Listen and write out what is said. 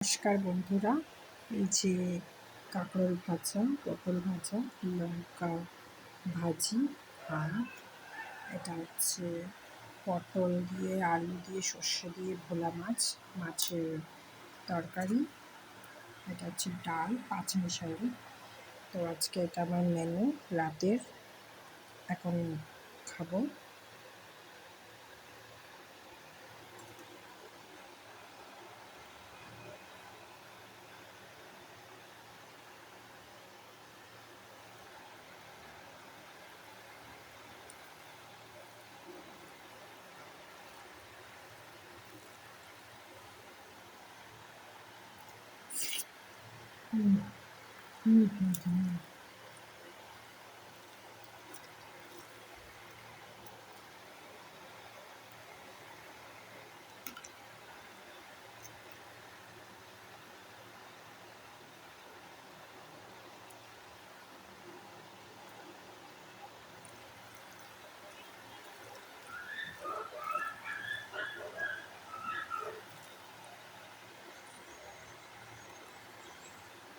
নমস্কার বন্ধুরা, এই যে কাঁকরোল ভাজা, পটল ভাজা, লঙ্কা ভাজি, আর এটা হচ্ছে পটল দিয়ে আলু দিয়ে সর্ষে দিয়ে ভোলা মাছের তরকারি, এটা হচ্ছে ডাল পাঁচমিশালি। তো আজকে এটা আমার মেনু রাতের, এখন খাবো। হুম হুম হুম হুম